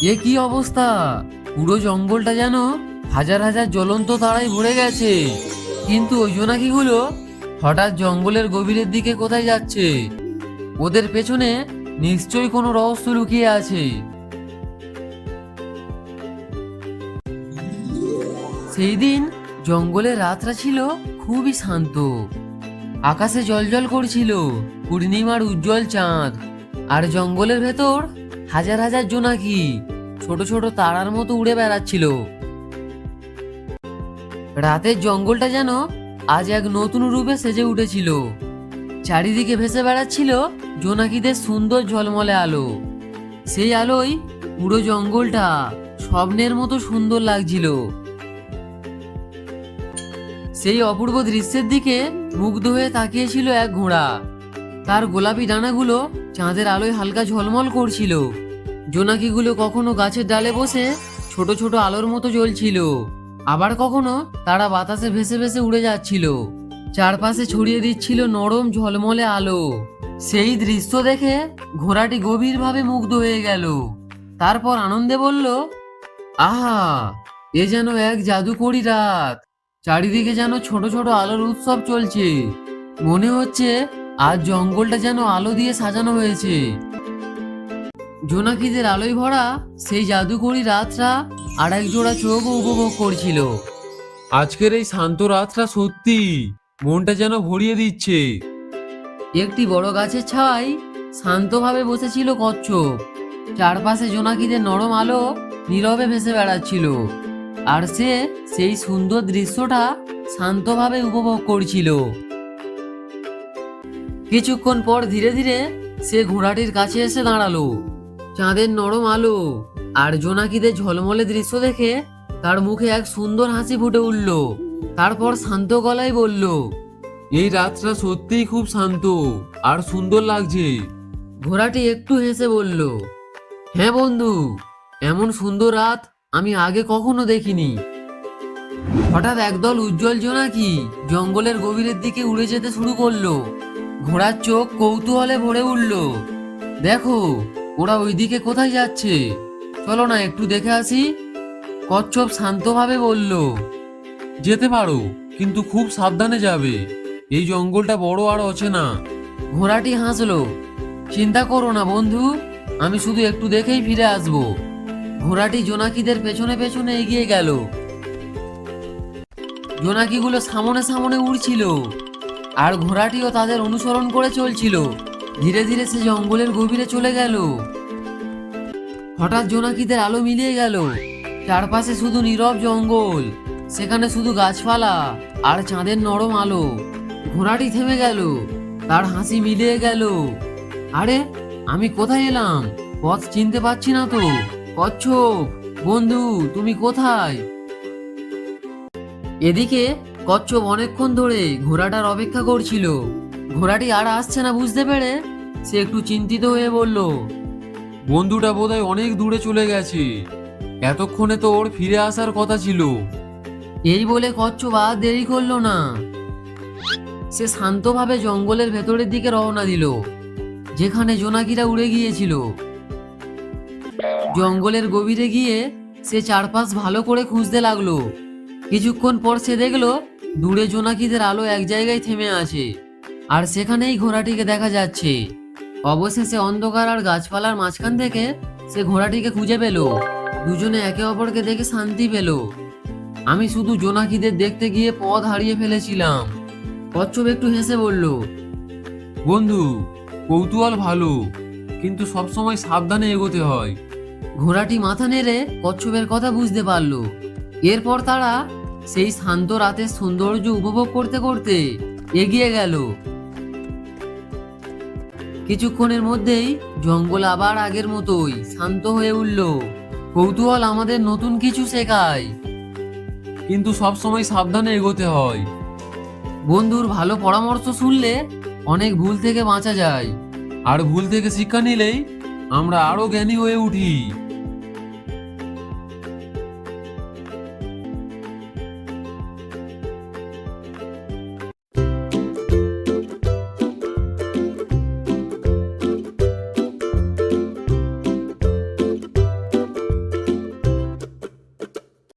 এ কি অবস্থা! পুরো জঙ্গলটা যেন হাজার হাজার জ্বলন্ত তারায় ভরে গেছে। কিন্তু ওই জোনাকিগুলো হঠাৎ জঙ্গলের গভীরের দিকে কোথায় যাচ্ছে? ওদের পেছনে নিশ্চয়ই কোনো রহস্য লুকিয়ে আছে। সেই দিন জঙ্গলের রাতটা ছিল খুবই শান্ত। আকাশে জ্বলজ্বল করছিল পূর্ণিমার উজ্জ্বল চাঁদ, আর জঙ্গলের ভেতর হাজার হাজার জোনাকি ছোট ছোট তারার মতো উড়ে বেড়াচ্ছিল। রাতের জঙ্গলটা যেন আজ এক নতুন রূপে সেজে উঠেছিল। চারিদিকে ভেসে বেড়াচ্ছিল জোনাকিদের সুন্দর ঝলমলে আলো। সেই আলোয় পুরো জঙ্গলটা স্বপ্নের মতো সুন্দর লাগছিল। সেই অপূর্ব দৃশ্যের দিকে মুগ্ধ হয়ে তাকিয়েছিল এক ঘোড়া। তার গোলাপি ডানাগুলো চাঁদের আলোয় হালকা ঝলমল করছিল। জোনাকিগুলো কখনো গাছের ডালে বসে ছোট ছোট আলোর মতো জ্বলছিল, আবার কখনো তারা বাতাসে ভেসে ভেসে উড়ে যাচ্ছিল, চারপাশে ছড়িয়ে দিচ্ছিল নরম ঝলমলে আলো। সেই দৃশ্য দেখে ঘোড়াটি গভীরভাবে মুগ্ধ হয়ে গেল। তারপর আনন্দে বলল, আহা, এ যেন এক জাদুকরি রাত। চারিদিকে যেন ছোট ছোট আলোর উৎসব চলছে। মনে হচ্ছে আজ জঙ্গলটা যেন আলো দিয়ে সাজানো হয়েছে। জোনাকিদের আলোয় ভরা সেই জাদুকরি রাতটা আর এক জোড়া চোখও উপভোগ করছিল। আজকের এই শান্ত রাতটা সত্যি মনটা যেন ভরিয়ে দিচ্ছে। একটি বড় গাছের ছায় শান্তভাবে বসেছিল কচ্ছপ। চারপাশে জোনাকিদের নরম আলো নীরবে ভেসে বেড়াচ্ছিল, আর সে সেই সুন্দর দৃশ্যটা শান্তভাবে উপভোগ করছিল। কিছুক্ষণ পর ধীরে ধীরে সে ঘোড়াটির কাছে এসে দাঁড়ালো। চাঁদের নরম আলো আর জোনাকিদের ঝলমলে দৃশ্য দেখে তার মুখে এক সুন্দর হাসি ফুটে উঠল। তারপর শান্ত গলায় বলল, এই রাতটা সত্যিই খুব শান্ত আর সুন্দর লাগছে। ঘোড়াটি একটু হেসে বলল, হ্যাঁ বন্ধু, এমন সুন্দর রাত আমি আগে কখনো দেখিনি। হঠাৎ একদল উজ্জ্বল জোনাকি জঙ্গলের গভীরের দিকে উড়ে যেতে শুরু করলো। ঘোড়ার চোখ কৌতূহলে ভরে উঠল। দেখো, ওরা ওইদিকে কোথায় যাচ্ছে? চলো না একটু দেখে আসি। কচ্ছপ শান্তভাবে বলল, যেতে পারো, কিন্তু খুব সাবধানে যাবে। এই জঙ্গলটা বড় আর অচেনা। ঘোড়াটি হাসলো, চিন্তা করো না বন্ধু, আমি শুধু একটু দেখেই ফিরে আসবো। ঘোড়াটি জোনাকিদের পেছনে পেছনে এগিয়ে গেল। জোনাকিগুলো সামনে সামনে উড়ছিল, আর ঘোড়াটিও তাদের অনুসরণ করে চলছিল। ধীরে ধীরে সে জঙ্গলের গভীরে চলে গেল। হঠাৎ জোনাকিদের আলো মিলিয়ে গেল। চারপাশে শুধু নীরব জঙ্গল, সেখানে শুধু গাছপালা আর চাঁদের নরম আলো। ঘোড়াটি থেমে গেল, তার হাসি মিলিয়ে গেল। আরে, আমি কোথায় এলাম? পথ চিনতে পারছি না তো। কচ্ছপ বন্ধু, তুমি কোথায়? এদিকে কচ্ছপ অনেকক্ষণ ধরে ঘোড়াটার অপেক্ষা করছিল। ঘোড়াটি আর আসছে না বুঝতে পেরে সে একটু চিন্তিত হয়ে বলল, বন্ধুটা বোধহয় অনেক দূরে চলে গেছে। এতক্ষণে তো ওর ফিরে আসার কথা ছিল। এই বলে কচ্ছপ আর দেরি করলো না। সে শান্তভাবে জঙ্গলের ভেতরের দিকে রওনা দিল, যেখানে জোনাকিরা উড়ে গিয়েছিল। জঙ্গলের গভীরে গিয়ে সে চারপাশ ভালো করে খুঁজতে লাগলো। কিছুক্ষণ পর সে দেখলো দূরে জোনাকিদের আলো এক জায়গায় থেমে আছে, আর সেখানেই ঘোড়াটিকে দেখা যাচ্ছে। অবশেষে অন্ধকার আর গাছপালার মাঝখান থেকে সে ঘোড়াটিকে খুঁজে পেল। দুজনে একে অপরকে দেখে শান্তি পেল। আমি শুধু জোনাকিদের দেখতে গিয়ে পথ হারিয়ে ফেলেছিলাম। কচ্ছপ একটু হেসে বলল, বন্ধু, কৌতূহল ভালো, কিন্তু সবসময় সাবধানে এগোতে হয়। ঘোড়াটি মাথা নেড়ে কচ্ছপের কথা বুঝতে পারল। এরপর তারা সেই শান্ত রাতের সৌন্দর্য উপভোগ করতে করতে এগিয়ে গেল। কিছুক্ষণের মধ্যেই জঙ্গল আবার আগের মতোই শান্ত হয়ে উঠল। কৌতূহল আমাদের নতুন কিছু শেখায়, কিন্তু সবসময় সাবধানে এগোতে হয়। বন্ধুর ভালো পরামর্শ শুনলে অনেক ভুল থেকে বাঁচা যায়, আর ভুল থেকে শিক্ষা নিলেই আমরা আরো জ্ঞানী হয়ে উঠি।